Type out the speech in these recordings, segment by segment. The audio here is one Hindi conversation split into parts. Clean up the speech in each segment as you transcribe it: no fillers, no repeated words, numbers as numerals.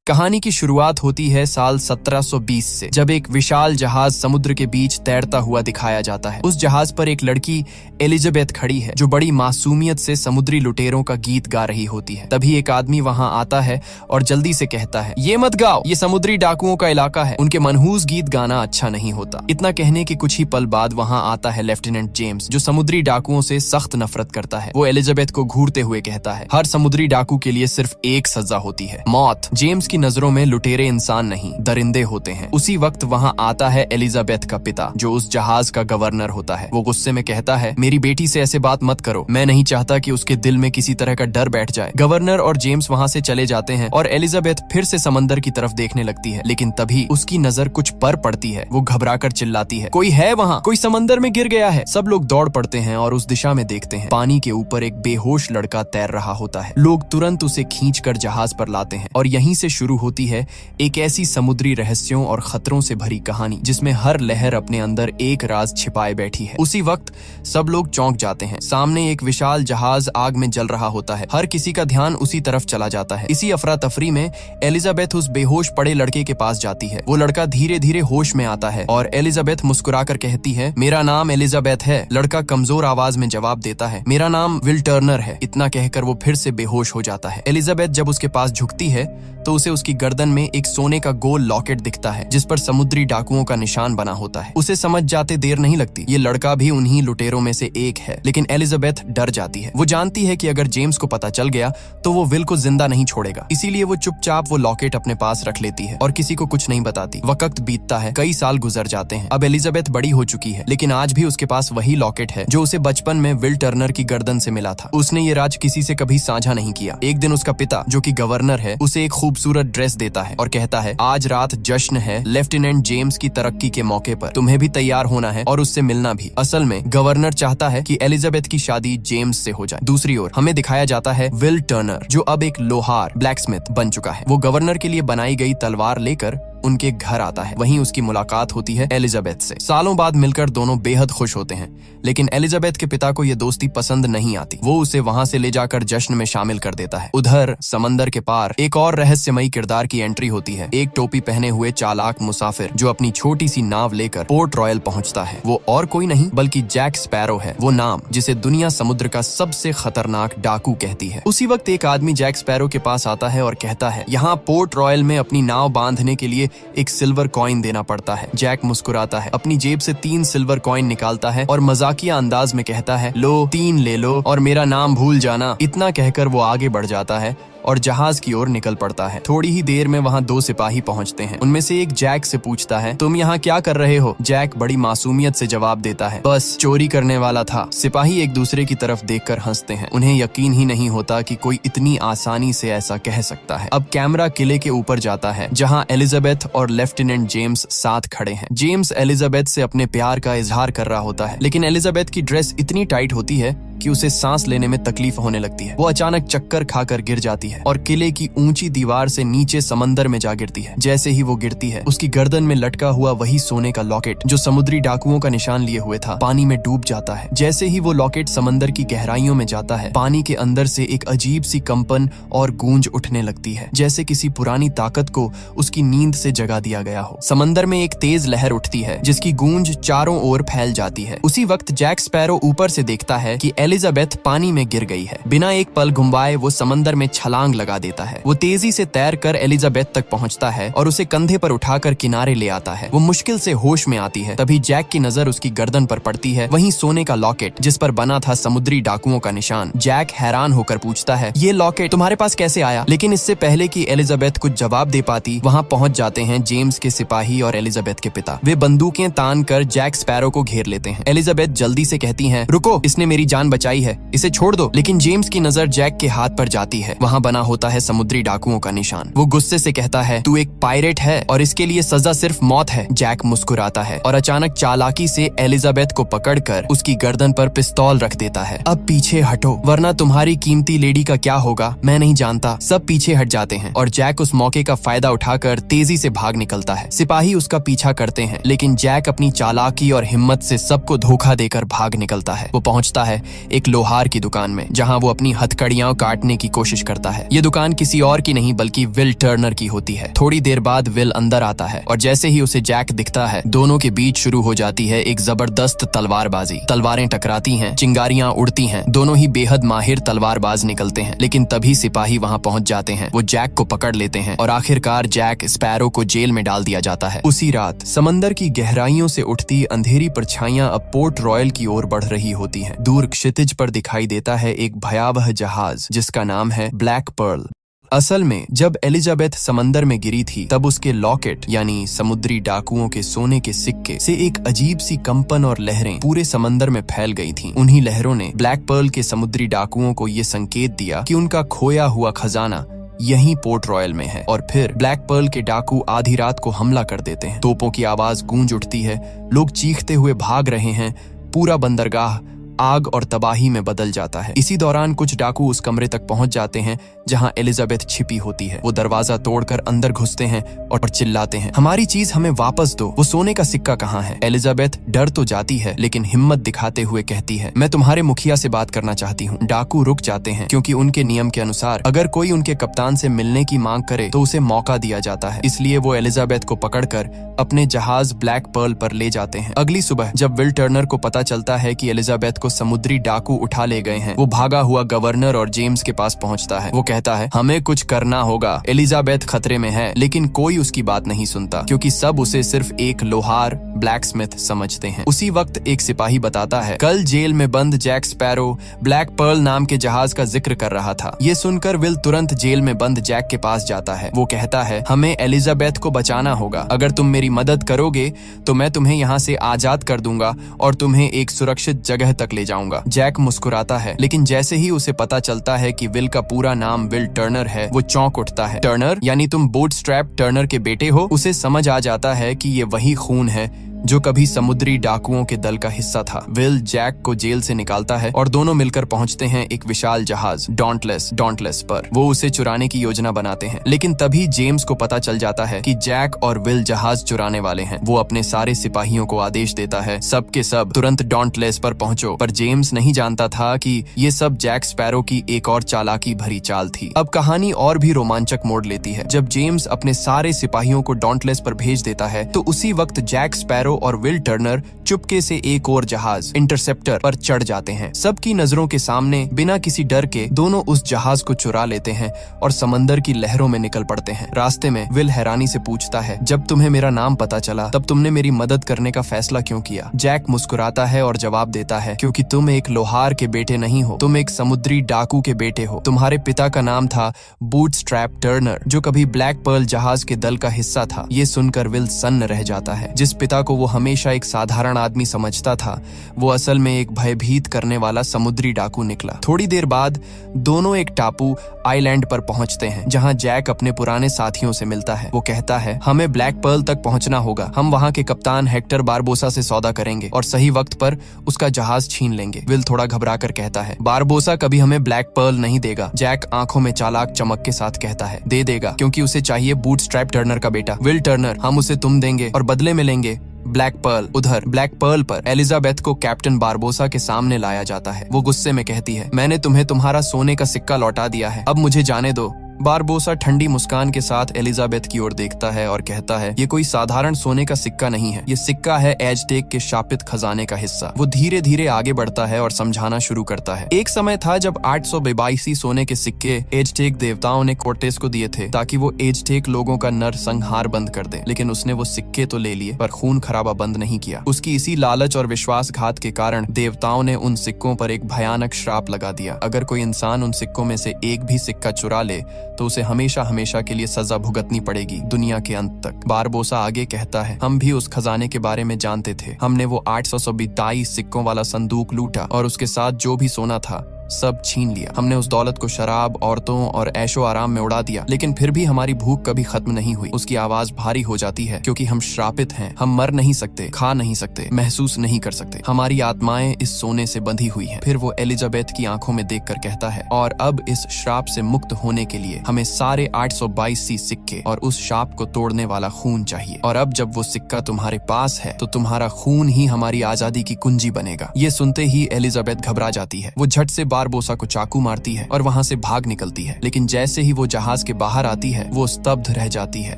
कहानी की शुरुआत होती है साल 1720 से, जब एक विशाल जहाज समुद्र के बीच तैरता हुआ दिखाया जाता है। उस जहाज पर एक लड़की एलिजाबेथ खड़ी है, जो बड़ी मासूमियत से समुद्री लुटेरों का गीत गा रही होती है। तभी एक आदमी वहां आता है और जल्दी से कहता है, ये मत गाओ, ये समुद्री डाकुओं का इलाका है, उनके मनहूस गीत गाना अच्छा नहीं होता। इतना कहने के कुछ ही पल बाद वहां आता है लेफ्टिनेंट जेम्स, जो समुद्री डाकुओं से सख्त नफरत करता है। वो एलिजाबेथ को घूरते हुए कहता है, हर समुद्री डाकू के लिए सिर्फ एक सजा होती है, मौत। जेम्स की नजरों में लुटेरे इंसान नहीं, दरिंदे होते हैं। उसी वक्त वहां आता है एलिजाबेथ का पिता, जो उस जहाज का गवर्नर होता है। वो गुस्से में कहता है, मेरी बेटी से ऐसे बात मत करो, मैं नहीं चाहता कि उसके दिल में किसी तरह का डर बैठ जाए। गवर्नर और जेम्स वहां से चले जाते हैं और एलिजाबेथ फिर से समंदर की तरफ देखने लगती है, लेकिन तभी उसकी नजर कुछ पर पड़ती है। वो घबराकर चिल्लाती है, कोई है वहाँ, कोई समंदर में गिर गया है। सब लोग दौड़ पड़ते हैं और उस दिशा में देखते हैं। पानी के ऊपर एक बेहोश लड़का तैर रहा होता है। लोग तुरंत उसे खींचकर जहाज पर लाते हैं और यहीं से शुरू होती है एक ऐसी समुद्री रहस्यों और खतरों से भरी कहानी, जिसमें हर लहर अपने अंदर एक राज छिपाए बैठी है। उसी वक्त सब लोग चौंक जाते हैं। सामने एक विशाल जहाज आग में जल रहा होता है। हर किसी का ध्यान उसी तरफ चला जाता है। इसी अफरा तफरी में एलिजाबेथ उस बेहोश पड़े लड़के के पास जाती है। वो लड़का धीरे धीरे होश में आता है और एलिजाबेथ मुस्कुराकर कहती है, मेरा नाम एलिजाबेथ है। लड़का कमजोर आवाज में जवाब देता है, मेरा नाम विल टर्नर है। इतना कहकर वो फिर से बेहोश हो जाता है। एलिजाबेथ जब उसके पास झुकती है तो उसे उसकी गर्दन में एक सोने का गोल लॉकेट दिखता है, जिस पर समुद्री डाकुओं का निशान बना होता है। उसे समझ जाते देर नहीं लगती, ये लड़का भी उन्हीं लुटेरों में से एक है। लेकिन एलिजाबेथ डर जाती है। वो जानती है कि अगर जेम्स को पता चल गया तो वो विल को जिंदा नहीं छोड़ेगा। इसीलिए वो चुपचाप वो लॉकेट अपने पास रख लेती है और किसी को कुछ नहीं बताती। वक्त बीतता है, कई साल गुजर जाते हैं। अब एलिजाबेथ बड़ी हो चुकी है, लेकिन आज भी उसके पास वही लॉकेट है जो उसे बचपन में विल टर्नर की गर्दन से मिला था। उसने ये राज किसी से कभी साझा नहीं किया। एक दिन उसका पिता, जो कि गवर्नर है, उसे एक खूबसूरत ड्रेस देता है और कहता है, आज रात जश्न है लेफ्टिनेंट जेम्स की तरक्की के मौके पर, तुम्हें भी तैयार होना है और उससे मिलना भी। असल में गवर्नर चाहता है कि एलिजाबेथ की शादी जेम्स से हो जाए। दूसरी ओर हमें दिखाया जाता है विल टर्नर, जो अब एक लोहार ब्लैकस्मिथ बन चुका है। वो गवर्नर के लिए बनाई गई तलवार लेकर उनके घर आता है। वहीं उसकी मुलाकात होती है एलिजाबेथ से। सालों बाद मिलकर दोनों बेहद खुश होते हैं, लेकिन एलिजाबेथ के पिता को यह दोस्ती पसंद नहीं आती। वो उसे वहां से ले जाकर जश्न में शामिल कर देता है। उधर समंदर के पार एक और रहस्यमयी किरदार की एंट्री होती है। एक टोपी पहने हुए चालाक मुसाफिर, जो अपनी छोटी सी नाव लेकर पोर्ट रॉयल पहुंचता है। वो और कोई नहीं बल्कि जैक स्पैरो है, वो नाम जिसे दुनिया समुद्र का सबसे खतरनाक डाकू कहती है। उसी वक्त एक आदमी जैक स्पैरो के पास आता है और कहता है, यहाँ पोर्ट रॉयल में अपनी नाव बांधने के लिए एक सिल्वर कॉइन देना पड़ता है। जैक मुस्कुराता है, अपनी जेब से 3 सिल्वर कॉइन निकालता है और मजाकिया अंदाज में कहता है, लो 3 ले लो और मेरा नाम भूल जाना। इतना कहकर वो आगे बढ़ जाता है और जहाज की ओर निकल पड़ता है। थोड़ी ही देर में वहाँ 2 सिपाही पहुँचते हैं। उनमें से एक जैक से पूछता है, तुम यहाँ क्या कर रहे हो? जैक बड़ी मासूमियत से जवाब देता है, बस चोरी करने वाला था। सिपाही एक दूसरे की तरफ देखकर हंसते हैं। उन्हें यकीन ही नहीं होता कि कोई इतनी आसानी से ऐसा कह सकता है। अब कैमरा किले के ऊपर जाता है, जहाँ एलिजाबेथ और लेफ्टिनेंट जेम्स साथ खड़े हैं। जेम्स एलिजाबेथ से अपने प्यार का इजहार कर रहा होता है, लेकिन एलिजाबेथ की ड्रेस इतनी टाइट होती है कि उसे सांस लेने में तकलीफ होने लगती है। वो अचानक चक्कर खाकर गिर जाती है और किले की ऊंची दीवार से नीचे समंदर में जा गिरती है। जैसे ही वो गिरती है, उसकी गर्दन में लटका हुआ वही सोने का लॉकेट, जो समुद्री डाकुओं का निशान लिए हुए था, पानी में डूब जाता है। जैसे ही वो लॉकेट समंदर की गहराइयों में जाता है, पानी के अंदर से एक अजीब सी कंपन और गूंज उठने लगती है, जैसे किसी पुरानी ताकत को उसकी नींद से जगा दिया गया हो। समंदर में एक तेज लहर उठती है, जिसकी गूंज चारों ओर फैल जाती है। उसी वक्त जैक स्पैरो ऊपर से देखता है कि एलिजाबेथ पानी में गिर गई है। बिना एक पल घुमाए वो समंदर में छलांग लगा देता है। वो तेजी से तैरकर एलिजाबेथ तक पहुंचता है और उसे कंधे पर उठाकर किनारे ले आता है। वो मुश्किल से होश में आती है। तभी जैक की नजर उसकी गर्दन पर पड़ती है, वहीं सोने का लॉकेट, जिस पर बना था समुद्री डाकुओं का निशान। जैक हैरान होकर पूछता है, ये लॉकेट तुम्हारे पास कैसे आया? लेकिन इससे पहले कि एलिजाबेथ कुछ जवाब दे पाती, वहाँ पहुंच जाते हैं जेम्स के सिपाही और एलिजाबेथ के पिता। वे बंदूकें तान कर जैक स्पैरो को घेर लेते हैं। एलिजाबेथ जल्दी से कहती है, रुको, इसने मेरी जान बचाई है, इसे छोड़ दो। लेकिन जेम्स की नजर जैक के हाथ पर जाती है। वहाँ बना होता है समुद्री डाकुओं का निशान। वो गुस्से से कहता है, तू एक पायरेट है और इसके लिए सजा सिर्फ मौत है। जैक मुस्कुराता है और अचानक चालाकी से एलिजाबेथ को पकड़कर उसकी गर्दन पर पिस्तौल रख देता है। अब पीछे हटो, वरना तुम्हारी कीमती लेडी का क्या होगा मैं नहीं जानता। सब पीछे हट जाते हैं और जैक उस मौके का फायदा उठाकर तेजी से भाग निकलता है। सिपाही उसका पीछा करते हैं, लेकिन जैक अपनी चालाकी और हिम्मत से सबको धोखा देकर भाग निकलता है। वो पहुंचता है एक लोहार की दुकान में, जहां वो अपनी हथकड़ियां काटने की कोशिश करता है। है। ये दुकान किसी और की नहीं बल्कि विल टर्नर की होती है। थोड़ी देर बाद विल अंदर आता है और जैसे ही उसे जैक दिखता है, दोनों के बीच शुरू हो जाती है एक जबरदस्त तलवारबाजी। तलवारें टकराती हैं, चिंगारियां उड़ती हैं, दोनों ही बेहद माहिर तलवारबाज निकलते हैं। लेकिन तभी सिपाही वहां पहुंच जाते हैं। वो जैक को पकड़ लेते हैं और आखिरकार जैक स्पैरो को जेल में डाल दिया जाता है। उसी रात समंदर की गहराइयों से उठती अंधेरी परछाइयां अब पोर्ट रॉयल की ओर बढ़ रही होती हैं। दूर क्षितिज पर दिखाई देता है एक भयावह जहाज जिसका नाम है ब्लैक पर्ल। असल में जब एलिजाबेथ समंदर में गिरी थी तब उसके लॉकेट यानी समुद्री डाकुओं के सोने के सिक्के से एक अजीब सी कंपन और लहरें पूरे समंदर में फैल गई थीं। उन्हीं लहरों ने ब्लैक पर्ल के समुद्री डाकुओं को ये संकेत दिया कि उनका खोया हुआ खजाना यहीं पोर्ट रॉयल में है। और फिर ब्लैक पर्ल के डाकू आधी रात को हमला कर देते हैं। तोपों की आवाज गूंज उठती है, लोग चीखते हुए भाग रहे हैं, पूरा बंदरगाह आग और तबाही में बदल जाता है। इसी दौरान कुछ डाकू उस कमरे तक पहुंच जाते हैं जहां एलिजाबेथ छिपी होती है। वो दरवाजा तोड़कर अंदर घुसते हैं और चिल्लाते हैं, हमारी चीज हमें वापस दो, वो सोने का सिक्का कहाँ है? एलिजाबेथ डर तो जाती है लेकिन हिम्मत दिखाते हुए कहती है, मैं तुम्हारे मुखिया से बात करना चाहती हूँ। डाकू रुक जाते हैं क्योंकि उनके नियम के अनुसार अगर कोई उनके कप्तान से मिलने की मांग करे तो उसे मौका दिया जाता है। इसलिए वो एलिजाबेथ को पकड़कर अपने जहाज ब्लैक पर्ल पर ले जाते हैं। अगली सुबह जब विल टर्नर को पता चलता है कि एलिजाबेथ को समुद्री डाकू उठा ले गए हैं, वो भागा हुआ गवर्नर और जेम्स के पास पहुंचता है। वो कहता है, हमें कुछ करना होगा, एलिजाबेथ खतरे में है। लेकिन कोई उसकी बात नहीं सुनता क्योंकि सब उसे सिर्फ एक लोहार ब्लैकस्मिथ समझते हैं। उसी वक्त एक सिपाही बताता है, कल जेल में बंद जैक स्पैरो ब्लैक पर्ल नाम के जहाज का जिक्र कर रहा था। ये सुनकर विल तुरंत जेल में बंद जैक के पास जाता है। वो कहता है, हमें एलिजाबेथ को बचाना होगा, अगर तुम मेरी मदद करोगे तो मैं तुम्हें यहाँ से आजाद कर दूंगा और तुम्हें एक सुरक्षित जगह तक ले जाऊंगा। जैक मुस्कुराता है लेकिन जैसे ही उसे पता चलता है कि विल का पूरा नाम विल टर्नर है, वो चौंक उठता है। टर्नर यानी तुम बूटस्ट्रैप टर्नर के बेटे हो? उसे समझ आ जाता है कि ये वही खून है जो कभी समुद्री डाकुओं के दल का हिस्सा था। विल जैक को जेल से निकालता है और दोनों मिलकर पहुंचते हैं एक विशाल जहाज डॉन्टलेस पर। वो उसे चुराने की योजना बनाते हैं लेकिन तभी जेम्स को पता चल जाता है कि जैक और विल जहाज चुराने वाले हैं। वो अपने सारे सिपाहियों को आदेश देता है, सब के सब तुरंत डॉन्टलेस पर पहुंचो। पर जेम्स नहीं जानता था कि ये सब जैक स्पैरो की एक और चालाकी भरी चाल थी। अब कहानी और भी रोमांचक मोड़ लेती है। जब जेम्स अपने सारे सिपाहियों को डॉन्टलेस पर भेज देता है तो उसी वक्त जैक स्पैरो और विल टर्नर चुपके से एक और जहाज इंटरसेप्टर पर चढ़ जाते हैं। सबकी नजरों के सामने बिना किसी डर के दोनों उस जहाज को चुरा लेते हैं और समंदर की लहरों में निकल पड़ते हैं। रास्ते में विल हैरानी से पूछता है, जब तुम्हें मेरा नाम पता चला तब तुमने मेरी मदद करने का फैसला क्यों किया? जैक मुस्कुराता है और जवाब देता है, क्योंकि तुम एक लोहार के बेटे नहीं हो, तुम एक समुद्री डाकू के बेटे हो। तुम्हारे पिता का नाम था बूटस्ट्रैप टर्नर जो कभी ब्लैक पर्ल जहाज के दल का हिस्सा था। ये सुनकर विल सन्न रह जाता है। जिस पिता को वो हमेशा एक साधारण आदमी समझता था, वो असल में एक भयभीत करने वाला समुद्री डाकू निकला। थोड़ी देर बाद दोनों एक टापू आइलैंड पर पहुंचते हैं जहां जैक अपने पुराने साथियों से मिलता है। वो कहता है, हमें ब्लैक पर्ल तक पहुंचना होगा, हम वहां के कप्तान हेक्टर बारबोसा से सौदा करेंगे और सही वक्त पर उसका जहाज छीन लेंगे। विल थोड़ा घबरा कर कहता है, बारबोसा कभी हमें ब्लैक पर्ल नहीं देगा। जैक आंखों में चालाक चमक के साथ कहता है, दे देगा, क्योंकि उसे चाहिए बूटस्ट्रैप टर्नर का बेटा। विल टर्नर, हम उसे तुम देंगे और बदले में लेंगे ब्लैक पर्ल। उधर ब्लैक पर्ल पर एलिजाबेथ को कैप्टन बारबोसा के सामने लाया जाता है। वो गुस्से में कहती है, मैंने तुम्हें तुम्हारा सोने का सिक्का लौटा दिया है, अब मुझे जाने दो। बारबोसा ठंडी मुस्कान के साथ एलिजाबेथ की ओर देखता है और कहता है, ये कोई साधारण सोने का सिक्का नहीं है, ये सिक्का है एजटेक के शापित खजाने का हिस्सा। वो धीरे धीरे आगे बढ़ता है और समझाना शुरू करता है, एक समय था जब 882 सोने के सिक्के एजटेक देवताओं ने कोर्टेस को दिए थे ताकि वो एजटेक लोगों का नरसंहार बंद कर दे। लेकिन उसने वो सिक्के तो ले लिए पर खून खराबा बंद नहीं किया। उसकी इसी लालच और विश्वासघात के कारण देवताओं ने उन सिक्कों पर एक भयानक श्राप लगा दिया। अगर कोई इंसान उन सिक्कों में से एक भी सिक्का चुरा ले तो उसे हमेशा हमेशा के लिए सजा भुगतनी पड़ेगी, दुनिया के अंत तक। बारबोसा आगे कहता है, हम भी उस खजाने के बारे में जानते थे। हमने वो 822 सिक्कों वाला संदूक लूटा और उसके साथ जो भी सोना था सब छीन लिया। हमने उस दौलत को शराब, औरतों और ऐशो आराम में उड़ा दिया, लेकिन फिर भी हमारी भूख कभी खत्म नहीं हुई। उसकी आवाज भारी हो जाती है, क्योंकि हम श्रापित हैं। हम मर नहीं सकते, खा नहीं सकते, महसूस नहीं कर सकते। हमारी आत्माएं इस सोने से बंधी हुई हैं। फिर वो एलिजाबेथ की आंखों में देखकर कहता है, और अब इस श्राप से मुक्त होने के लिए हमें सारे 822 सिक्के और उस श्राप को तोड़ने वाला खून चाहिए। और अब जब वो सिक्का तुम्हारे पास है तो तुम्हारा खून ही हमारी आजादी की कुंजी बनेगा। ये सुनते ही एलिजाबेथ घबरा जाती है। वो झट से बारबोसा को चाकू मारती है और वहाँ से भाग निकलती है। लेकिन जैसे ही वो जहाज के बाहर आती है वो स्तब्ध रह जाती है,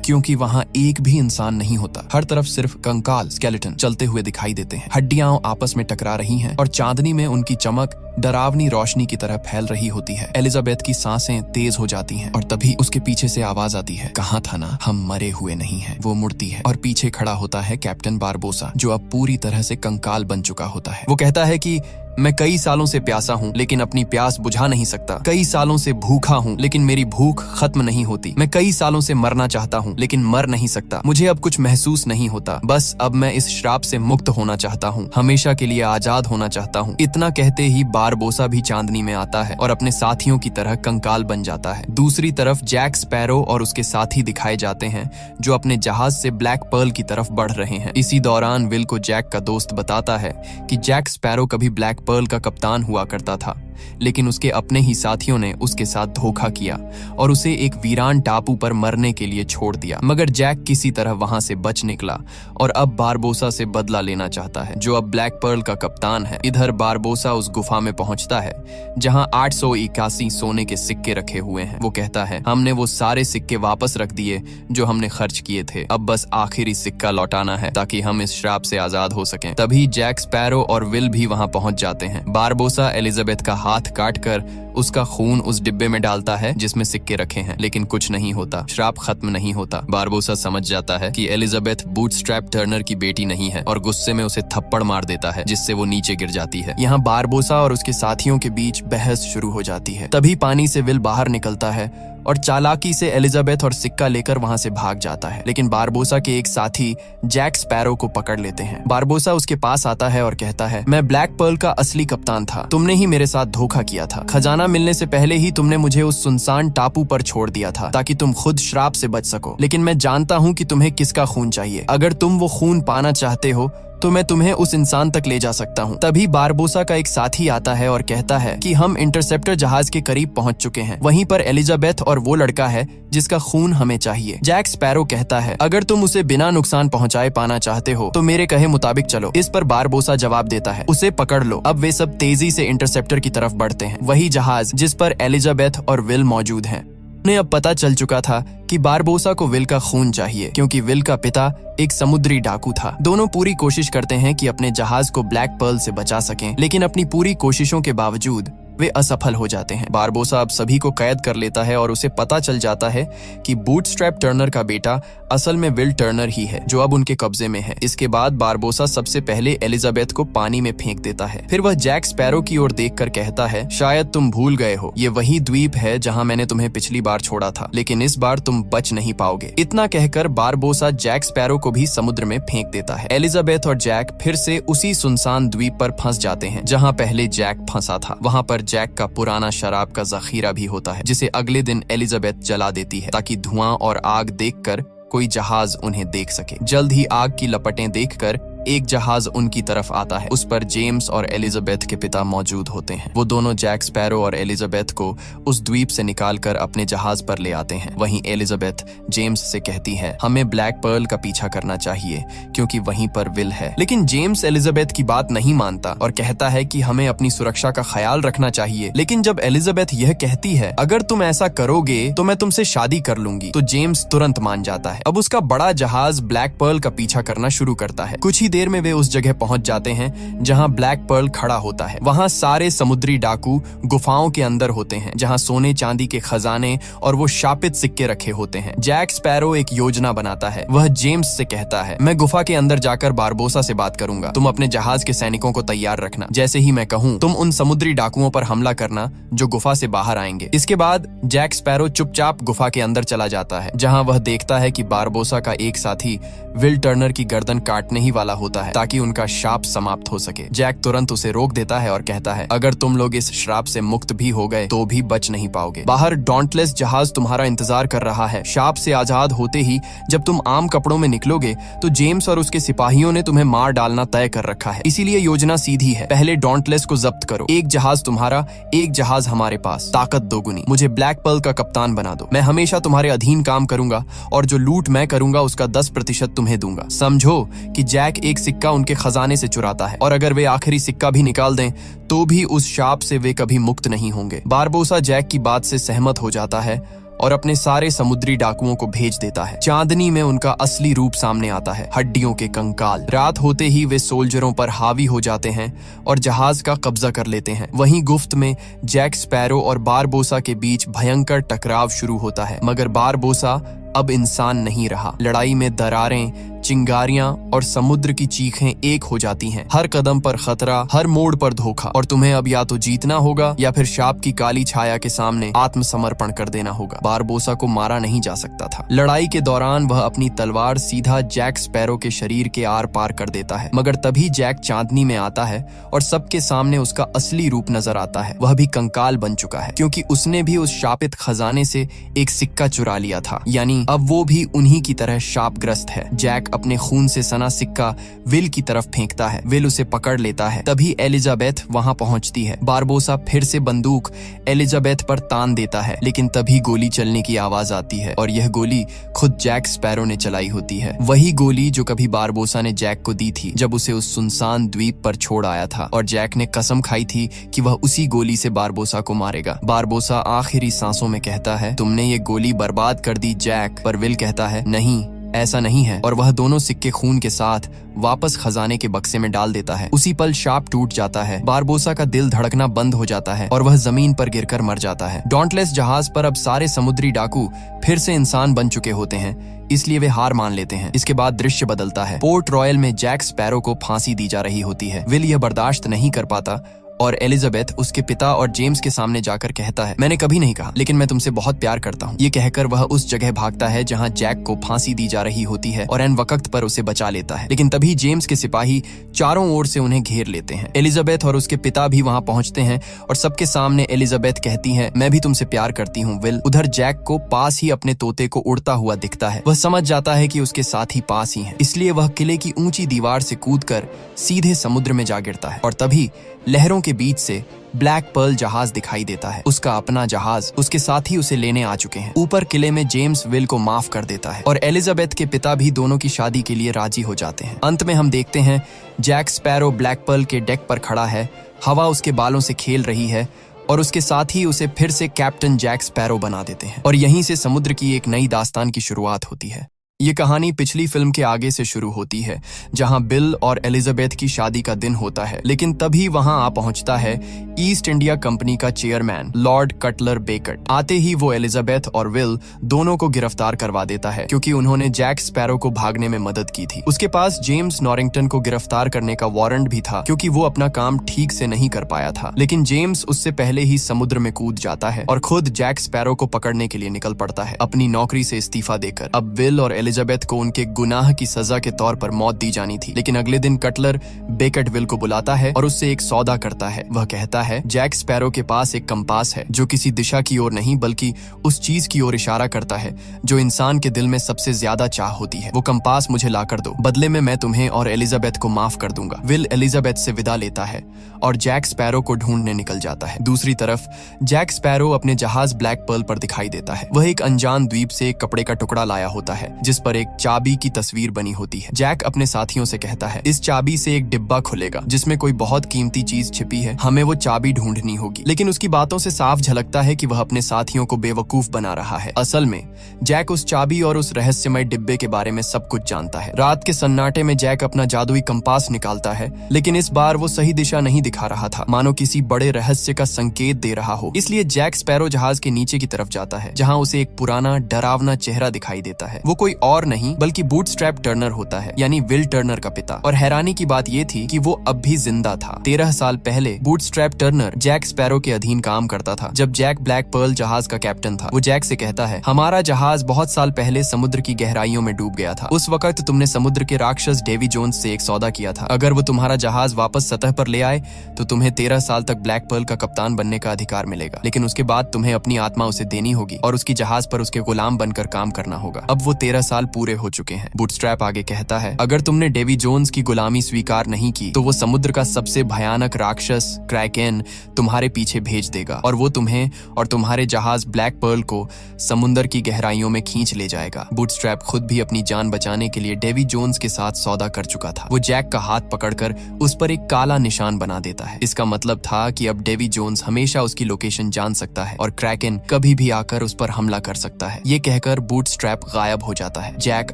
क्योंकि वहाँ एक भी इंसान नहीं होता। हर तरफ सिर्फ कंकाल स्केलेटन चलते हुए दिखाई देते हैं। हड्डियां आपस में टकरा रही हैं और चांदनी में उनकी चमक डरावनी रोशनी की तरह फैल रही होती है। एलिजाबेथ की सांसें तेज हो जाती हैं और तभी उसके पीछे से आवाज आती है, कहा था ना हम मरे हुए नहीं हैं। वो मुड़ती है और पीछे खड़ा होता है कैप्टन बारबोसा, जो अब पूरी तरह से कंकाल बन चुका होता है। वो कहता है कि मैं कई सालों से प्यासा हूँ लेकिन अपनी प्यास बुझा नहीं सकता। कई सालों से भूखा हूँ लेकिन मेरी भूख खत्म नहीं होती। मैं कई सालों से मरना चाहता हूँ लेकिन मर नहीं सकता। मुझे अब कुछ महसूस नहीं होता। बस अब मैं इस श्राप से मुक्त होना चाहता हूँ, हमेशा के लिए आजाद होना चाहता हूँ। इतना कहते ही बारबोसा भी चांदनी में आता है और अपने साथियों की तरह कंकाल बन जाता है। दूसरी तरफ जैक स्पैरो और उसके साथी दिखाए जाते हैं जो अपने जहाज से ब्लैक पर्ल की तरफ बढ़ रहे हैं। इसी दौरान विल को जैक का दोस्त बताता है कि जैक स्पैरो कभी ब्लैक पर्ल का कप्तान हुआ करता था, लेकिन उसके अपने ही साथियों ने उसके साथ धोखा किया और उसे एक वीरान टापू पर मरने के लिए छोड़ दिया। मगर जैक किसी तरह वहां से बच निकला और अब बारबोसा से बदला लेना चाहता है, जो अब ब्लैक पर्ल का कप्तान है। इधर बारबोसा उस गुफा में पहुंचता है जहां 881 सोने के सिक्के रखे हुए हैं। वो कहता है, हमने वो सारे सिक्के वापस रख दिए जो हमने खर्च किए थे। अब बस आखिरी सिक्का लौटाना है ताकि हम इस श्राप से आजाद हो सकें। तभी जैक स्पैरो और विल भी वहां पहुंच जाते हैं। बारबोसा एलिजाबेथ का हाथ काटकर उसका खून उस डिब्बे में डालता है जिसमें सिक्के रखे हैं, लेकिन कुछ नहीं होता। श्राप खत्म नहीं होता। बारबोसा समझ जाता है कि एलिजाबेथ बूटस्ट्रैप टर्नर की बेटी नहीं है और गुस्से में उसे थप्पड़ मार देता है जिससे वो नीचे गिर जाती है। यहाँ बारबोसा और उसके साथियों के बीच बहस शुरू हो जाती है। तभी पानी से विल बाहर निकलता है और चालाकी से एलिजाबेथ और सिक्का लेकर वहां से भाग जाता है। लेकिन बारबोसा के एक साथी जैक स्पैरो को पकड़ लेते हैं। बारबोसा उसके पास आता है और कहता है, मैं ब्लैक पर्ल का असली कप्तान था। तुमने ही मेरे साथ धोखा किया था। खजाना मिलने से पहले ही तुमने मुझे उस सुनसान टापू पर छोड़ दिया था ताकि तुम खुद श्राप से बच सको। लेकिन मैं जानता हूँ कि तुम्हें किसका खून चाहिए। अगर तुम वो खून पाना चाहते हो तो मैं तुम्हें उस इंसान तक ले जा सकता हूँ। तभी बारबोसा का एक साथी आता है और कहता है कि हम इंटरसेप्टर जहाज के करीब पहुंच चुके हैं। वहीं पर एलिजाबेथ और वो लड़का है जिसका खून हमें चाहिए। जैक स्पैरो कहता है, अगर तुम उसे बिना नुकसान पहुंचाए पाना चाहते हो तो मेरे कहे मुताबिक चलो। इस पर बारबोसा जवाब देता है, उसे पकड़ लो। अब वे सब तेजी से इंटरसेप्टर की तरफ बढ़ते हैं, वही जहाज जिस पर एलिजाबेथ और विल मौजूद हैं। उन्हें अब पता चल चुका था कि बारबोसा को विल का खून चाहिए, क्योंकि विल का पिता एक समुद्री डाकू था। दोनों पूरी कोशिश करते हैं कि अपने जहाज को ब्लैक पर्ल से बचा सकें, लेकिन अपनी पूरी कोशिशों के बावजूद वे असफल हो जाते हैं। बारबोसा अब सभी को कैद कर लेता है और उसे पता चल जाता है कि बूटस्ट्रैप टर्नर का बेटा असल में विल टर्नर ही है, जो अब उनके कब्जे में है। इसके बाद बारबोसा सबसे पहले एलिजाबेथ को पानी में फेंक देता है। फिर वह जैक स्पैरो की ओर देखकर कहता है, शायद तुम भूल गए हो, ये वही द्वीप है जहां मैंने तुम्हें पिछली बार छोड़ा था, लेकिन इस बार तुम बच नहीं पाओगे। इतना कहकर बारबोसा जैक स्पैरो को भी समुद्र में फेंक देता है। एलिजाबेथ और जैक फिर से उसी सुनसान द्वीप पर फंस जाते हैं जहां पहले जैक फंसा था। वहां पर जैक का पुराना शराब का जखीरा भी होता है, जिसे अगले दिन एलिजाबेथ जला देती है ताकि धुआं और आग देखकर कोई जहाज उन्हें देख सके। जल्द ही आग की लपटें देखकर एक जहाज उनकी तरफ आता है। उस पर जेम्स और एलिजाबेथ के पिता मौजूद होते हैं। वो दोनों जैक स्पैरो और एलिजाबेथ को उस द्वीप से निकालकर अपने जहाज पर ले आते हैं। वहीं एलिजाबेथ जेम्स से कहती है, हमें ब्लैक पर्ल का पीछा करना चाहिए क्योंकि वहीं पर विल है। लेकिन जेम्स एलिजाबेथ की बात नहीं मानता और कहता है कि हमें अपनी सुरक्षा का ख्याल रखना चाहिए। लेकिन जब एलिजाबेथ यह कहती है, अगर तुम ऐसा करोगे तो मैं तुमसे शादी कर लूंगी, तो जेम्स तुरंत मान जाता है। अब उसका बड़ा जहाज ब्लैक पर्ल का पीछा करना शुरू करता है। कुछ ही देर में वे उस जगह पहुंच जाते हैं जहां ब्लैक पर्ल खड़ा होता है। वहां सारे समुद्री डाकू गुफाओं के अंदर होते हैं जहां सोने चांदी के खजाने और वो शापित सिक्के रखे होते हैं। जैक स्पैरो एक योजना बनाता है। वह जेम्स से कहता है, मैं गुफा के अंदर जाकर बारबोसा से बात करूंगा, तुम अपने जहाज के सैनिकों को तैयार रखना। जैसे ही मैं कहूं तुम उन समुद्री डाकुओं पर हमला करना जो गुफा से बाहर आएंगे। इसके बाद जैक स्पैरो चुपचाप गुफा के अंदर चला जाता है जहां वह देखता है कि बारबोसा का एक साथी विल टर्नर की गर्दन काटने ही वाला होता है ताकि उनका शाप समाप्त हो सके। जैक तुरंत उसे रोक देता है और कहता है, अगर तुम लोग इस श्राप से मुक्त भी हो गए तो भी बच नहीं पाओगे। बाहर डॉन्टलेस जहाज तुम्हारा इंतजार कर रहा है। शाप से आजाद होते ही जब तुम आम कपड़ों में निकलोगे तो जेम्स और उसके सिपाहियों ने तुम्हें मार डालना तय कर रखा है। इसीलिए योजना सीधी है, पहले डॉन्टलेस को जब्त करो। एक जहाज तुम्हारा, एक जहाज हमारे पास, ताकत दोगुनी। मुझे ब्लैक पर्ल का कप्तान बना दो। मैं हमेशा तुम्हारे अधीन काम करूंगा और जो लूट मैं करूंगा उसका 10% तुम्हें दूंगा। समझो कि जैक एक सिक्का उनके खजाने से चुराता है, और अगर वे आखिरी सिक्का भी निकाल दें तो भी उस शाप से वे कभी मुक्त नहीं होंगे। बारबोसा जैक की बात से सहमत हो जाता है और अपने सारे समुद्री डाकुओं को भेज देता है। चांदनी में उनका असली रूप सामने आता है, हड्डियों के कंकाल। रात होते ही वे सोल्जरों पर हावी हो जाते हैं और जहाज का कब्जा कर लेते हैं। वहीं गुफ्त में जैक स्पैरो और बारबोसा के बीच भयंकर टकराव शुरू होता है, मगर बारबोसा अब इंसान नहीं रहा। लड़ाई में दरारें, चिंगारियां और समुद्र की चीखें एक हो जाती हैं। हर कदम पर खतरा, हर मोड़ पर धोखा, और तुम्हें अब या तो जीतना होगा या फिर शाप की काली छाया के सामने आत्मसमर्पण कर देना होगा। बारबोसा को मारा नहीं जा सकता था। लड़ाई के दौरान वह अपनी तलवार सीधा जैक स्पैरो के शरीर के आर पार कर देता है, मगर तभी जैक चांदनी में आता है और सबके सामने उसका असली रूप नजर आता है। वह भी कंकाल बन चुका है, क्योंकि उसने भी उस शापित खजाने से एक सिक्का चुरा लिया था, यानी अब वो भी उन्हीं की तरह शापग्रस्त है। जैक अपने खून से सना सिक्का विल की तरफ फेंकता है। विल उसे पकड़ लेता है। तभी एलिजाबेथ वहां पहुंचती है। बारबोसा फिर से बंदूक एलिजाबेथ पर तान देता है, लेकिन तभी गोली चलने की आवाज आती है, और यह गोली खुद जैक स्पैरो ने चलाई होती है। वही गोली जो कभी बारबोसा ने जैक को दी थी जब उसे उस सुनसान द्वीप पर छोड़ आया था, और जैक ने कसम खाई थी कि वह उसी गोली से बारबोसा को मारेगा। बारबोसा आखिरी सांसों में कहता है, तुमने ये गोली बर्बाद कर दी जैक। पर विल कहता है, नहीं, ऐसा नहीं है, और वह दोनों सिक्के खून के साथ वापस खजाने के बक्से में डाल देता है। उसी पल शाप टूट जाता है। बारबोसा का दिल धड़कना बंद हो जाता है और वह जमीन पर गिरकर मर जाता है। डॉन्टलेस जहाज पर अब सारे समुद्री डाकू फिर से इंसान बन चुके होते हैं, इसलिए वे हार मान लेते हैं। इसके बाद दृश्य बदलता है। पोर्ट रॉयल में जैक स्पैरो को फांसी दी जा रही होती है। विल यह बर्दाश्त नहीं कर पाता और एलिजाबेथ उसके पिता और जेम्स के सामने जाकर कहता है, मैंने कभी नहीं कहा, लेकिन मैं तुमसे बहुत प्यार करता हूँ। ये कहकर वह उस जगह भागता है जहाँ जैक को फांसी दी जा रही होती है और एन वक्त पर उसे बचा लेता है। लेकिन तभी जेम्स के सिपाही चारों ओर से उन्हें घेर लेते हैं। एलिजाबेथ और उसके पिता भी वहां पहुंचते हैं और सबके सामने एलिजाबेथ कहती है, मैं भी तुमसे प्यार करती हूँ विल। उधर जैक को पास ही अपने तोते को उड़ता हुआ दिखता है। वह समझ जाता है कि उसके साथी पास ही हैं, इसलिए वह किले की ऊंची दीवार से कूदकर सीधे समुद्र में जा गिरता है। और तभी लहरों के बीच से ब्लैक पर्ल जहाज दिखाई देता है। उसका अपना जहाज, उसके साथी उसे लेने आ चुके हैं। ऊपर किले में जेम्स विल को माफ कर देता है और एलिजाबेथ के पिता भी दोनों की शादी के लिए राजी हो जाते हैं। अंत में हम देखते हैं जैक स्पैरो ब्लैक पर्ल के डेक पर खड़ा है, हवा उसके बालों से खेल रही है और उसके साथ ही उसे फिर से कैप्टन जैक स्पैरो बना देते हैं। और यहीं से समुद्र की एक नई दास्तान की शुरुआत होती है। ये कहानी पिछली फिल्म के आगे से शुरू होती है, जहां बिल और एलिजाबेथ की शादी का दिन होता है, लेकिन तभी वहां आ पहुंचता है ईस्ट इंडिया कंपनी का चेयरमैन लॉर्ड कटलर बेकट। आते ही वो एलिजाबेथ और विल दोनों को गिरफ्तार करवा देता है, क्योंकि उन्होंने जैक स्पैरो को भागने में मदद की थी। उसके पास जेम्स नॉरिंगटन को गिरफ्तार करने का वारंट भी था, क्योंकि वो अपना काम ठीक से नहीं कर पाया था। लेकिन जेम्स उससे पहले ही समुद्र में कूद जाता है और खुद जैक स्पैरो को पकड़ने के लिए निकल पड़ता है, अपनी नौकरी से इस्तीफा देकर। अब विल और एलिजाबेथ को उनके गुनाह की सजा के तौर पर मौत दी जानी थी। लेकिन अगले दिन कटलर बेकट विल को बुलाता है और उससे एक सौदा करता है। वह कहता है, जैक स्पैरो के पास एक कंपास है जो किसी दिशा की ओर नहीं बल्कि उस चीज की ओर इशारा करता है जो इंसान के दिल में सबसे ज्यादा चाह होती है। वो कंपास मुझे ला कर दो, बदले में मैं तुम्हें और एलिजाबेथ को माफ कर दूंगा। विल एलिजाबेथ से विदा लेता है और जैक स्पैरो को ढूंढने निकल जाता है। दूसरी तरफ जैक स्पैरो अपने जहाज ब्लैक पर्ल पर दिखाई देता है। वह एक अनजान द्वीप से एक कपड़े का टुकड़ा लाया होता है जिस पर एक चाबी की तस्वीर बनी होती है। जैक अपने साथियों से कहता है, इस चाबी से एक डिब्बा खुलेगा जिसमें कोई बहुत कीमती चीज छिपी है, हमें वो चाबी ढूंढनी होगी। लेकिन उसकी बातों से साफ झलकता है कि वह अपने साथियों को बेवकूफ बना रहा है। असल में जैक उस चाबी और उस रहस्यमय डिब्बे के बारे में सब कुछ जानता है। रात के सन्नाटे में जैक अपना जादुई कंपास निकालता है, लेकिन इस बार वो सही दिशा नहीं दिखा रहा था, मानो किसी बड़े रहस्य का संकेत दे रहा हो। इसलिए जैक स्पैरो जहाज के नीचे की तरफ जाता है, जहाँ उसे एक पुराना डरावना चेहरा दिखाई देता है। वो कोई और नहीं बल्कि बूटस्ट्रैप टर्नर होता है, यानी विल टर्नर का पिता। और हैरानी की बात ये थी कि वो अब भी जिंदा था। 13 साल पहले बूटस्ट्रैप टर्नर जैक स्पैरो के अधीन काम करता था। जब जैक ब्लैक पर्ल जहाज का कैप्टन था, वो जैक से कहता है, हमारा जहाज बहुत साल पहले समुद्र की गहराइयों में डूब गया था। उस वक्त तुमने समुद्र के राक्षस डेवी जोन्स से एक सौदा किया था। अगर वो तुम्हारा जहाज वापस सतह पर ले आए तो तुम्हें 13 साल तक ब्लैक पर्ल का कप्तान बनने का अधिकार मिलेगा, लेकिन उसके बाद तुम्हें अपनी आत्मा उसे देनी होगी और उसकी जहाज पर उसके गुलाम बनकर काम करना होगा। अब वो 13 साल पूरे हो चुके हैं। बूटस्ट्रैप आगे कहता है, अगर तुमने डेवी जोन्स की गुलामी स्वीकार नहीं की तो वो समुद्र का सबसे भयानक राक्षस क्रैकेन तुम्हारे पीछे भेज देगा और वो तुम्हें और तुम्हारे जहाज ब्लैक पर्ल को समुद्र की गहराइयों में खींच ले जाएगा। बूटस्ट्रैप खुद भी अपनी जान बचाने के लिए डेवी जोन्स के साथ सौदा कर चुका था। वो जैक का हाथ पकड़कर उस पर एक काला निशान बना देता है। इसका मतलब था कि अब डेवी जोन्स हमेशा उसकी लोकेशन जान सकता है और क्रैकेन कभी भी आकर उस पर हमला कर सकता है। ये कहकर बूटस्ट्रैप गायब हो जाता है। जैक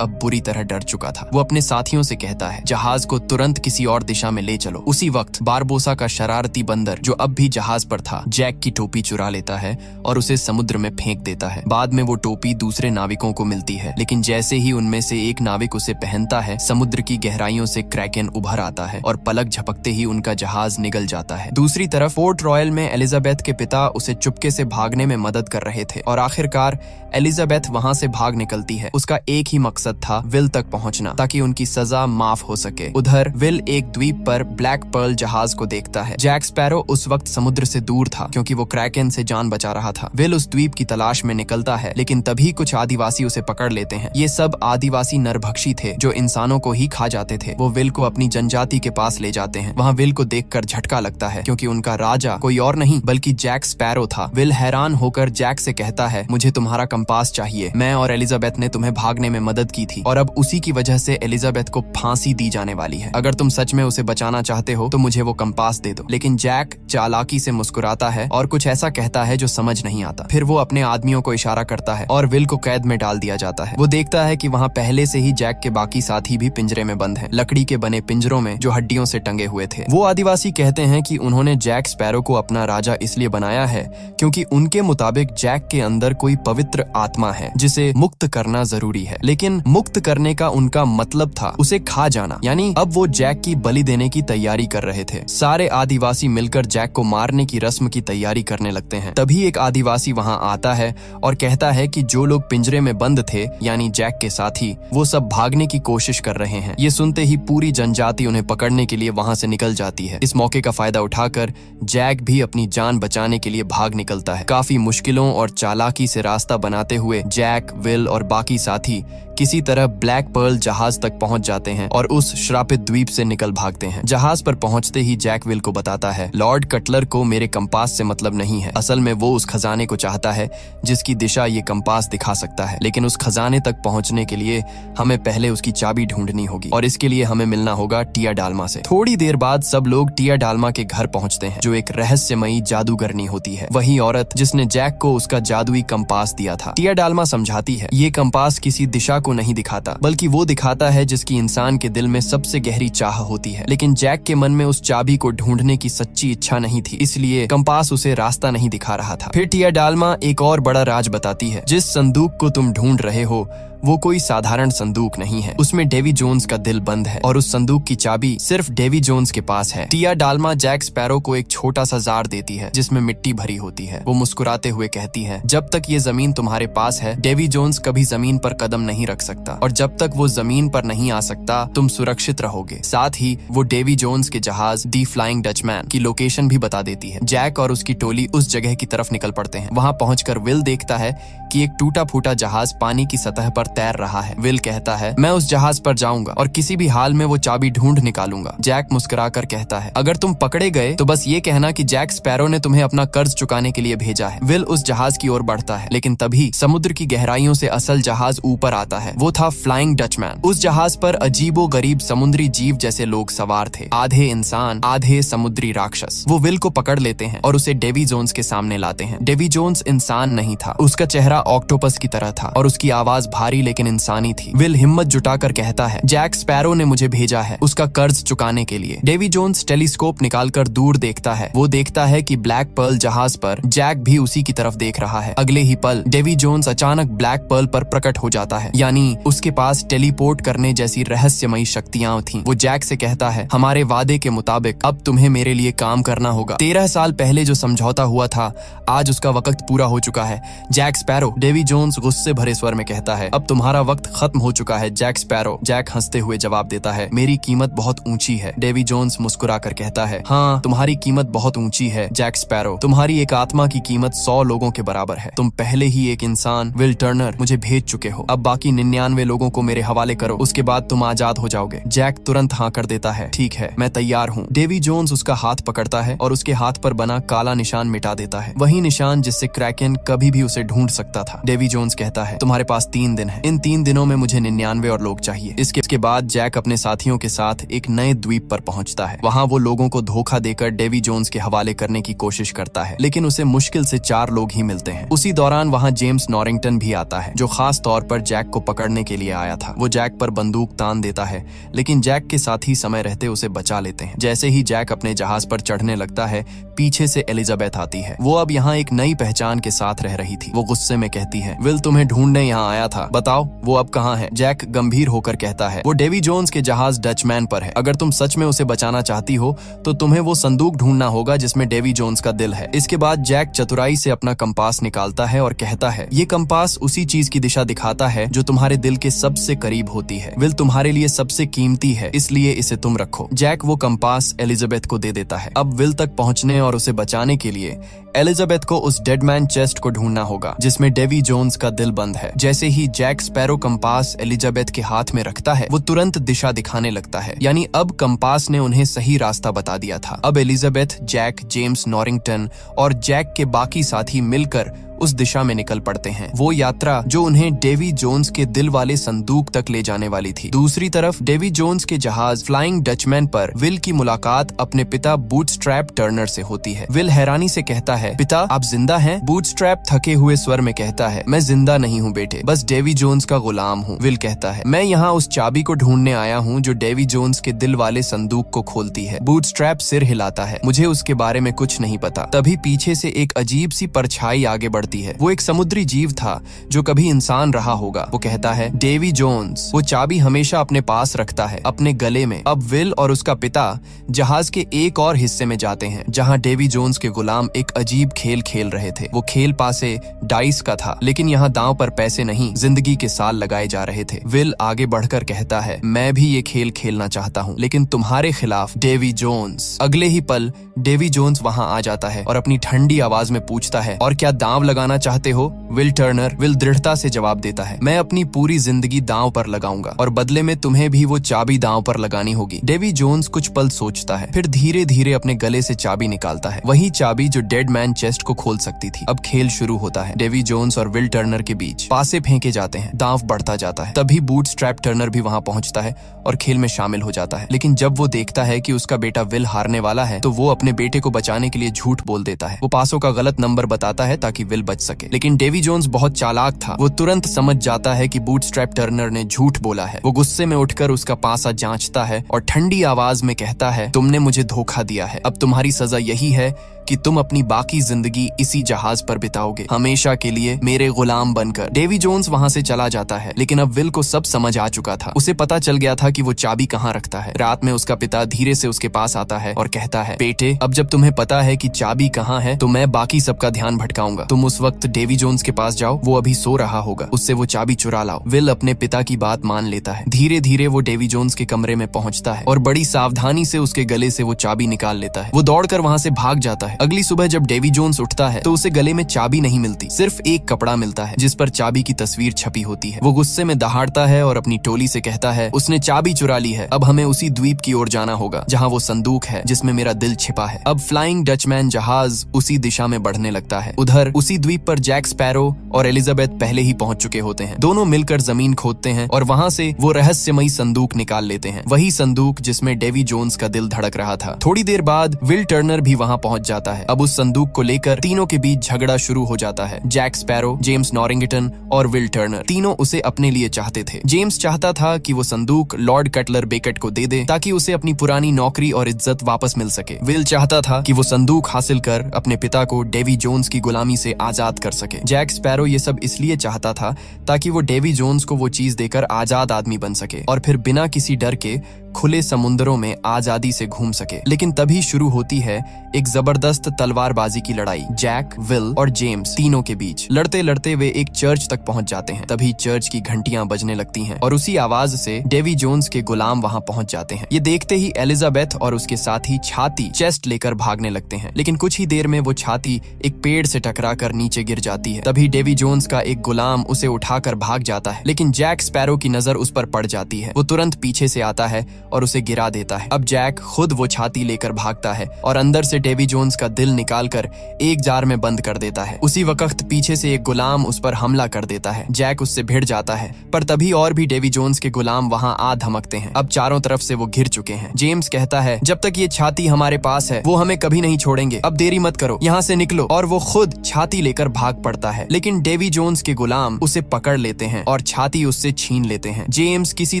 अब बुरी तरह डर चुका था। वो अपने साथियों से कहता है, जहाज को तुरंत किसी और दिशा में ले चलो। उसी वक्त बारबोसा का शरारती बंदर, जो अब भी जहाज पर था, जैक की टोपी चुरा लेता है और उसे समुद्र में फेंक देता है। बाद में वो टोपी दूसरे नाविकों को मिलती है, लेकिन जैसे ही उनमें से एक नाविक उसे पहनता है, समुद्र की गहराइयों से क्रैकेन उभर आता है और पलक झपकते ही उनका जहाज निगल जाता है। दूसरी तरफ फोर्ट रॉयल में एलिजाबेथ के पिता उसे चुपके से भागने में मदद कर रहे थे और आखिरकार एलिजाबेथ वहां से भाग निकलती है। उसका एक ही मकसद था, विल तक पहुंचना ताकि उनकी सजा माफ हो सके। उधर विल एक द्वीप पर ब्लैक पर्ल जहाज को देखता है। जैक स्पैरो उस वक्त समुद्र से दूर था क्योंकि वो क्रैकेन से जान बचा रहा था। विल उस द्वीप की तलाश में निकलता है, लेकिन तभी कुछ आदिवासी उसे पकड़ लेते हैं। ये सब आदिवासी नरभक्षी थे जो इंसानों को ही खा जाते थे। वो विल को अपनी जनजाति के पास ले जाते हैं। वहाँ विल को देखकर झटका लगता है क्योंकि उनका राजा कोई और नहीं बल्कि जैक स्पैरो था। विल हैरान होकर जैक से कहता है, मुझे तुम्हारा कंपास चाहिए। मैं और एलिजाबेथ ने तुम्हें भागने में मदद की थी और अब उसी की वजह से एलिजाबेथ को फांसी दी जाने वाली है। अगर तुम सच में उसे बचाना चाहते हो तो मुझे वो कंपास दे दो। लेकिन जैक चालाकी से मुस्कुराता है और कुछ ऐसा कहता है जो समझ नहीं आता। फिर वो अपने आदमियों को इशारा करता है और विल को कैद में डाल दिया जाता है। वो देखता है कि वहाँ पहले से ही जैक के बाकी साथी भी पिंजरे में बंद हैं, लकड़ी के बने पिंजरों में जो हड्डियों से टंगे हुए थे। वो आदिवासी कहते हैं कि उन्होंने जैक स्पैरो को अपना राजा इसलिए बनाया है क्योंकि उनके मुताबिक जैक के अंदर कोई पवित्र आत्मा है जिसे मुक्त करना जरूरी है। लेकिन मुक्त करने का उनका मतलब था उसे खा जाना, यानी अब वो जैक की बलि देने की तैयारी कर रहे थे। सारे आदिवासी मिलकर जैक को मारने की रस्म की तैयारी करने लगते हैं। तभी एक आदिवासी वहाँ आता है और कहता है कि जो लोग पिंजरे में बंद थे, यानी जैक के साथी, वो सब भागने की कोशिश कर रहे हैं। ये सुनते ही पूरी जनजाति उन्हें पकड़ने के लिए वहाँ से निकल जाती है। इस मौके का फायदा उठाकर जैक भी अपनी जान बचाने के लिए भाग निकलता है। काफी मुश्किलों और चालाकी से रास्ता बनाते हुए जैक, विल और बाकी साथी किसी तरह ब्लैक पर्ल जहाज तक पहुंच जाते हैं और उस श्रापित द्वीप से निकल भागते हैं। जहाज पर पहुंचते ही जैक विल को बताता है, लॉर्ड कटलर को मेरे कंपास से मतलब नहीं है। असल में वो उस खजाने को चाहता है जिसकी दिशा ये कंपास दिखा सकता है, लेकिन उस खजाने तक पहुंचने के लिए हमें पहले उसकी चाबी ढूंढनी होगी और इसके लिए हमें मिलना होगा टिया डालमा से। थोड़ी देर बाद सब लोग टिया डालमा के घर पहुंचते हैं, जो एक रहस्यमयी जादूगरनी होती है, वही औरत जिसने जैक को उसका जादुई कंपास दिया था। टिया डालमा समझाती है, ये कंपास किसी दिशा को नहीं दिखाता बल्कि वो दिखाता है जिसकी इंसान के दिल में सबसे गहरी चाह होती है। लेकिन जैक के मन में उस चाबी को ढूंढने की सच्ची इच्छा नहीं थी, इसलिए कंपास उसे रास्ता नहीं दिखा रहा था। फिर टिया डालमा एक और बड़ा राज बताती है, जिस संदूक को तुम ढूंढ रहे हो वो कोई साधारण संदूक नहीं है। उसमें डेवी जोन्स का दिल बंद है और उस संदूक की चाबी सिर्फ डेवी जोन्स के पास है। टिया डालमा जैक स्पैरो को एक छोटा सा जार देती है जिसमें मिट्टी भरी होती है। वो मुस्कुराते हुए कहती है, जब तक ये जमीन तुम्हारे पास है, डेवी जोन्स कभी जमीन पर कदम नहीं रख सकता और जब तक वो जमीन पर नहीं आ सकता तुम सुरक्षित रहोगे। साथ ही वो डेवी जोन्स के जहाज दी फ्लाइंग डचमैन की लोकेशन भी बता देती है। जैक और उसकी टोली उस जगह की तरफ निकल पड़ते हैं। वहाँ पहुंचकर विल देखता है कि एक टूटा फूटा जहाज पानी की सतह पर तैर रहा है। विल कहता है, मैं उस जहाज पर जाऊंगा और किसी भी हाल में वो चाबी ढूंढ निकालूंगा। जैक मुस्कुराकर कहता है, अगर तुम पकड़े गए तो बस ये कहना कि जैक स्पैरो ने तुम्हें अपना कर्ज चुकाने के लिए भेजा है। विल उस जहाज की ओर बढ़ता है, लेकिन तभी समुद्र की गहराइयों से असल जहाज ऊपर आता है। वो था फ्लाइंग डचमैन। उस जहाज पर अजीबो गरीब समुद्री जीव जैसे लोग सवार थे, आधे इंसान आधे समुद्री राक्षस। वो विल को पकड़ लेते हैं और उसे डेवी जोन्स के सामने लाते हैं। डेवी जोन्स इंसान नहीं था, उसका चेहरा ऑक्टोपस की तरह था और उसकी आवाज भारी लेकिन इंसानी थी। विल हिम्मत जुटाकर कहता है, जैक स्पैरो ने मुझे भेजा है उसका कर्ज चुकाने के लिए। डेवी जोन्स टेलीस्कोप निकालकर दूर देखता है। वो देखता है कि ब्लैक पर्ल जहाज पर जैक भी उसी की तरफ देख रहा है। अगले ही पल डेवी जोन्स अचानक ब्लैक पर्ल पर प्रकट हो जाता है, यानी उसके पास टेलीपोर्ट करने जैसी रहस्यमयी शक्तियां थीं। वो जैक से कहता है, हमारे वादे के मुताबिक अब तुम्हें मेरे लिए काम करना होगा। 13 साल पहले जो समझौता हुआ था आज उसका वक्त पूरा हो चुका है। जैक स्पैरो, डेवी जोन्स गुस्से भरे स्वर में कहता है, अब तुम्हारा वक्त खत्म हो चुका है जैक स्पैरो। जैक हंसते हुए जवाब देता है, मेरी कीमत बहुत ऊंची है। डेवी जोन्स मुस्कुरा कर कहता है, हाँ तुम्हारी कीमत बहुत ऊंची है जैक स्पैरो। तुम्हारी एक आत्मा की कीमत 100 लोगों के बराबर है। तुम पहले ही एक इंसान विल टर्नर मुझे भेज चुके हो। अब बाकी 99 लोगों को मेरे हवाले करो, उसके बाद तुम आजाद हो जाओगे। जैक तुरंत हाँ कर देता है, ठीक है मैं तैयार हूँ। डेवी जोन्स उसका हाथ पकड़ता है और उसके हाथ पर बना काला निशान मिटा देता है, वही निशान जिससे क्रैकन कभी भी उसे ढूंढ सकता था। डेवी जोन्स कहता है, तुम्हारे पास 3 दिन है। इन 3 दिनों में मुझे 99 और लोग चाहिए। इसके बाद जैक अपने साथियों के साथ एक नए द्वीप पर पहुंचता है। वहां वो लोगों को धोखा देकर डेवी जोन्स के हवाले करने की कोशिश करता है, लेकिन उसे मुश्किल से 4 लोग ही मिलते हैं। उसी दौरान वहां जेम्स नॉरिंगटन भी आता है, जो खास तौर पर जैक को पकड़ने के लिए आया था। वो जैक पर बंदूक तान देता है, लेकिन जैक के साथी समय रहते उसे बचा लेते हैं। जैसे ही जैक अपने जहाज पर चढ़ने लगता है, पीछे से एलिजाबेथ आती है। वो अब यहाँ एक नई पहचान के साथ रह रही थी। वो गुस्से में कहती है, विल तुम्हें ढूंढने यहाँ आया था, बताओ वो अब कहाँ है? जैक गंभीर होकर कहता है, वो डेवी जोन्स के जहाज डचमैन पर है। अगर तुम सच में उसे बचाना चाहती हो तो तुम्हें वो संदूक ढूंढना होगा जिसमें डेवी जोन्स का दिल है। इसके बाद जैक चतुराई से अपना कंपास निकालता है और कहता है, ये कंपास उसी चीज की दिशा दिखाता है जो तुम्हारे दिल के सबसे करीब होती है। विल तुम्हारे लिए सबसे कीमती है, इसलिए इसे तुम रखो। जैक वो कंपास एलिजाबेथ को दे देता है। अब विल तक पहुंचने और उसे बचाने के लिए एलिजाबेथ को उस डेड मैन चेस्ट को ढूंढना होगा जिसमें डेवी जोन्स का दिल बंद है। जैसे ही जैक स्पैरो कंपास एलिजाबेथ के हाथ में रखता है, वो तुरंत दिशा दिखाने लगता है, यानी अब कंपास ने उन्हें सही रास्ता बता दिया था। अब एलिजाबेथ, जैक, जेम्स नॉरिंगटन और जैक के बाकी साथी मिलकर उस दिशा में निकल पड़ते हैं। वो यात्रा जो उन्हें डेवी जोन्स के दिल वाले संदूक तक ले जाने वाली थी। दूसरी तरफ डेवी जोन्स के जहाज फ्लाइंग डचमैन पर विल की मुलाकात अपने पिता बूटस्ट्रैप टर्नर से होती है। विल हैरानी से कहता है, पिता आप जिंदा हैं? बूटस्ट्रैप थके हुए स्वर में कहता है, मैं जिंदा नहीं हूँ बेटे, बस डेवी जोन्स का गुलाम हूँ। विल कहता है, मैं यहाँ उस चाबी को ढूंढने आया हूँ जो डेवी जोन्स के दिल वाले संदूक को खोलती है। बूटस्ट्रैप सिर हिलाता है, मुझे उसके बारे में कुछ नहीं पता। तभी पीछे से एक अजीब सी परछाई आगे बढ़ती है। वो एक समुद्री जीव था जो कभी इंसान रहा होगा। वो कहता है, डेवी जोन्स वो चाबी हमेशा अपने पास रखता है, अपने गले में। अब विल और उसका पिता जहाज के एक और हिस्से में जाते हैं जहां डेवी जोन्स के गुलाम एक अजीब खेल खेल रहे थे। वो खेल पासे डाइस का था, लेकिन यहाँ दांव पर पैसे नहीं, जिंदगी के साल लगाए जा रहे थे। विल आगे बढ़कर कहता है, मैं भी ये खेल खेलना चाहता हूँ, लेकिन तुम्हारे खिलाफ डेवी जोन्स। अगले ही पल डेवी जोन्स वहां आ जाता है और अपनी ठंडी आवाज में पूछता है, और क्या दांव लगाना चाहते हो विल टर्नर? विल दृढ़ता से जवाब देता है, मैं अपनी पूरी जिंदगी दांव पर लगाऊंगा और बदले में तुम्हें भी वो चाबी दांव पर लगानी होगी। डेवी जोन्स कुछ पल सोचता है, फिर धीरे धीरे अपने गले से चाबी निकालता है, वही चाबी जो डेड मैन चेस्ट को खोल सकती थी। अब खेल शुरू होता है। डेवी जोन्स और विल टर्नर के बीच पासे फेंके जाते हैं, दांव बढ़ता जाता है। तभी बूटस्ट्रैप टर्नर भी वहां पहुंचता है और खेल में शामिल हो जाता है। लेकिन जब वो देखता है कि उसका बेटा विल हारने वाला है, तो वो अपने बेटे को बचाने के लिए झूठ बोल देता है। वो पासों का गलत नंबर बताता है ताकि विल बच सके, लेकिन डेवी जोन्स बहुत चालाक था। वो तुरंत समझ जाता है कि बूटस्ट्रैप टर्नर ने झूठ बोला है। वो गुस्से में उठकर उसका पासा जांचता है और ठंडी आवाज में कहता है, तुमने मुझे धोखा दिया है। अब तुम्हारी सजा यही है कि तुम अपनी बाकी जिंदगी इसी जहाज पर बिताओगे, हमेशा के लिए मेरे गुलाम बनकर। डेवी जोन्स वहां से चला जाता है, लेकिन अब विल को सब समझ आ चुका था। उसे पता चल गया था कि वो चाबी कहाँ रखता है। रात में उसका पिता धीरे से उसके पास आता है और कहता है, बेटे अब जब तुम्हें पता है कि चाबी कहाँ है, तो मैं बाकी सबका ध्यान भटकाऊंगा। तुम उस वक्त डेवी जोन्स के पास जाओ, वो अभी सो रहा होगा, उससे वो चाबी चुरा लाओ। विल अपने पिता की बात मान लेता है। धीरे धीरे वो डेवी जोन्स के कमरे में पहुंचता है और बड़ी सावधानी से उसके गले से वो चाबी निकाल लेता है। वो दौड़कर वहां से भाग जाता है। अगली सुबह जब डेवी जोन्स उठता है तो उसे गले में चाबी नहीं मिलती, सिर्फ एक कपड़ा मिलता है जिस पर चाबी की तस्वीर छपी होती है। वो गुस्से में दहाड़ता है और अपनी टोली से कहता है, उसने चाबी चुरा ली है, अब हमें उसी द्वीप की ओर जाना होगा जहां वो संदूक है जिसमें मेरा दिल छिपा है। अब फ्लाइंग डचमैन जहाज उसी दिशा में बढ़ने लगता है। उधर उसी द्वीप पर जैक स्पैरो और एलिजाबेथ पहले ही पहुंच चुके होते हैं। दोनों मिलकर जमीन खोदते हैं और वहां से वो रहस्यमयी संदूक निकाल लेते हैं, वही संदूक जिसमें डेवी जोन्स का दिल धड़क रहा था। थोड़ी देर बाद विल टर्नर भी वहां पहुंच जाता है। अब उस संदूक को लेकर तीनों के बीच झगड़ा शुरू हो जाता है। जैक स्पैरो, जेम्स नॉरिंगटन और विल टर्नर तीनों उसे अपने लिए चाहते थे। जेम्स चाहता था कि वो संदूक लॉर्ड कटलर बेकेट को दे दे ताकि उसे अपनी पुरानी नौकरी और इज्जत वापस मिल सके। विल चाहता था कि वो संदूक हासिल कर अपने पिता को डेवी जोन्स की गुलामी से आजाद कर सके। जैक स्पैरो ये सब इसलिए चाहता था ताकि वो डेवी जोन्स को वो चीज देकर आजाद आदमी बन सके और फिर बिना किसी डर के खुले समुद्रों में आजादी से घूम सके। लेकिन तभी शुरू होती है एक जबरदस्त जबरदस्त तलवारबाजी की लड़ाई जैक, विल और जेम्स तीनों के बीच। लड़ते लड़ते वे एक चर्च तक पहुंच जाते हैं। तभी चर्च की घंटियां बजने लगती हैं और उसी आवाज से डेवी जोन्स के गुलाम वहां पहुंच जाते हैं। ये देखते ही एलिजाबेथ और उसके साथी छाती चेस्ट लेकर भागने लगते हैं, लेकिन कुछ ही देर में वो छाती एक पेड़ से टकराकर नीचे गिर जाती है। तभी डेवी जोन्स का एक गुलाम उसे उठाकर भाग जाता है, लेकिन जैक स्पैरो की नजर उस पर पड़ जाती है। वो तुरंत पीछे से आता है और उसे गिरा देता है। अब जैक खुद वो छाती लेकर भागता है और अंदर से डेवी जोन्स का दिल निकालकर एक जार में बंद कर देता है। उसी वक्त पीछे से एक गुलाम उस पर हमला कर देता है। जैक उससे भिड़ जाता है, पर तभी और भी डेवी जोन्स के गुलाम वहां आ धमकते हैं। अब चारों तरफ से वो घिर चुके हैं। जेम्स कहता है, जब तक ये छाती हमारे पास है वो हमें कभी नहीं छोड़ेंगे, अब देरी मत करो, यहाँ से निकलो। और वो खुद छाती लेकर भाग पड़ता है, लेकिन डेवी जोन्स के गुलाम उसे पकड़ लेते हैं और छाती उससे छीन लेते हैं। जेम्स किसी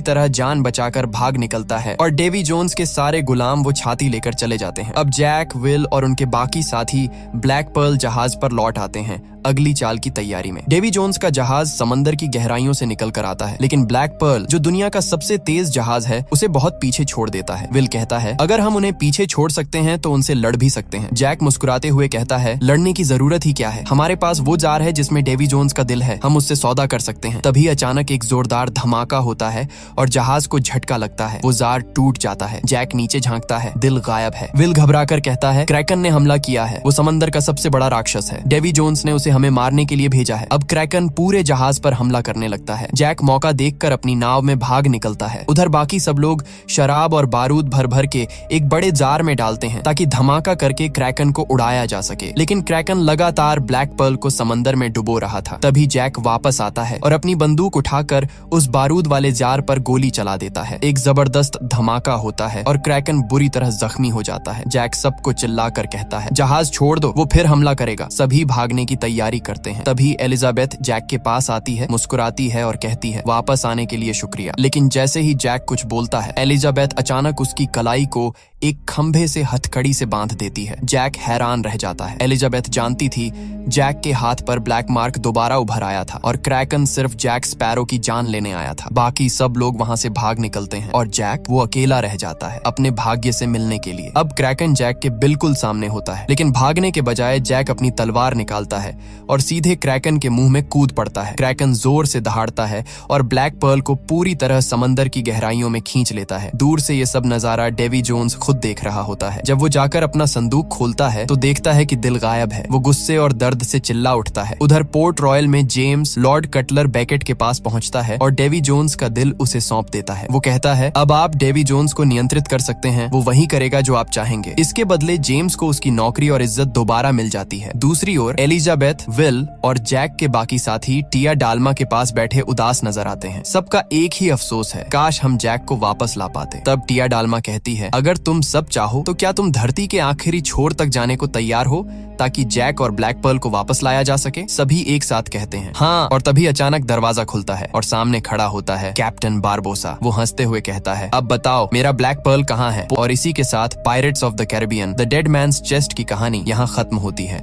तरह जान बचाकर भाग निकलता है और डेवी जोन्स के सारे गुलाम वो छाती लेकर चले जाते हैं। अब जैक, विल और उनके बाकी साथी ब्लैक पर्ल जहाज पर लौट आते हैं अगली चाल की तैयारी में। डेवी जोन्स का जहाज समंदर की गहराइयों से निकल कर आता है, लेकिन ब्लैक पर्ल जो दुनिया का सबसे तेज जहाज है उसे बहुत पीछे छोड़ देता है। विल कहता है, अगर हम उन्हें पीछे छोड़ सकते हैं तो उनसे लड़ भी सकते हैं। जैक मुस्कुराते हुए कहता है, लड़ने की जरूरत ही क्या है, हमारे पास वो जार है जिसमें डेवी जोन्स का दिल है, हम उससे सौदा कर सकते हैं। तभी अचानक एक जोरदार धमाका होता है और जहाज को झटका लगता है। वो जार टूट जाता है। जैक नीचे झांकता है, दिल गायब है। विल घबराकर कहता है, क्रैकन ने हमला किया है, वो समंदर का सबसे बड़ा राक्षस है, डेवी जोन्स ने उसे हमें मारने के लिए भेजा है। अब क्रैकन पूरे जहाज पर हमला करने लगता है। जैक मौका देखकर अपनी नाव में भाग निकलता है। उधर बाकी सब लोग शराब और बारूद भर भर के एक बड़े जार में डालते हैं ताकि धमाका करके क्रैकन को उड़ाया जा सके, लेकिन क्रैकन लगातार ब्लैक पर्ल को समंदर में डुबो रहा था। तभी जैक वापस आता है और अपनी बंदूक उठाकर उस बारूद वाले जार पर गोली चला देता है। एक जबरदस्त धमाका होता है और क्रैकन बुरी तरह जख्मी हो जाता है। जैक सबको चिल्लाकर कहता है, जहाज छोड़ दो, वो फिर हमला करेगा। सभी भागने की तैयारी करते हैं। तभी एलिजाबेथ जैक के पास आती है, मुस्कुराती है और कहती है, वापस आने के लिए शुक्रिया। लेकिन जैसे ही जैक कुछ बोलता है, एलिजाबेथ अचानक उसकी कलाई को एक खंभे से हथकड़ी से बांध देती है। जैक हैरान रह जाता है। एलिजाबेथ जानती थी जैक के हाथ पर ब्लैक मार्क दोबारा उभर आया था और क्रैकन सिर्फ जैक स्पैरो की जान लेने आया था। बाकी सब लोग वहां से भाग निकलते हैं और जैक वो अकेला रह जाता है अपने भाग्य से मिलने के लिए। अब क्रैकन जैक के बिल्कुल सामने होता है, लेकिन भागने के बजाय जैक अपनी तलवार निकालता है और सीधे क्रैकन के मुंह में कूद पड़ता है। क्रैकन जोर से दहाड़ता है और ब्लैक पर्ल को पूरी तरह समंदर की गहराइयों में खींच लेता है। दूर से ये सब नजारा डेवी जोन्स खुद देख रहा होता है। जब वो जाकर अपना संदूक खोलता है तो देखता है कि दिल गायब है। वो गुस्से और दर्द से चिल्ला उठता है। उधर पोर्ट रॉयल में जेम्स लॉर्ड कटलर बेकेट के पास पहुंचता है और डेवी जोन्स का दिल उसे सौंप देता है। वो कहता है, अब आप डेवी जोन्स को नियंत्रित कर सकते हैं, वो वही करेगा जो आप चाहेंगे। इसके बदले जेम्स को उसकी नौकरी और इज्जत दोबारा मिल जाती है। दूसरी ओर एलिजाबेथ, विल और जैक के बाकी साथी टिया डाल्मा के पास बैठे उदास नजर आते हैं। सबका एक ही अफसोस है, काश हम जैक को वापस ला पाते। तब टिया डाल्मा कहती है, अगर तुम सब चाहो तो क्या तुम धरती के आखिरी छोर तक जाने को तैयार हो ताकि जैक और ब्लैक पर्ल को वापस लाया जा सके? सभी एक साथ कहते हैं हाँ। और तभी अचानक दरवाजा खुलता है और सामने खड़ा होता है कैप्टन बारबोसा। वो हंसते हुए कहता है, अब बताओ मेरा ब्लैक पर्ल कहाँ है? और इसी के साथ pirates of the Caribbean the dead man's chest की कहानी यहाँ खत्म होती है।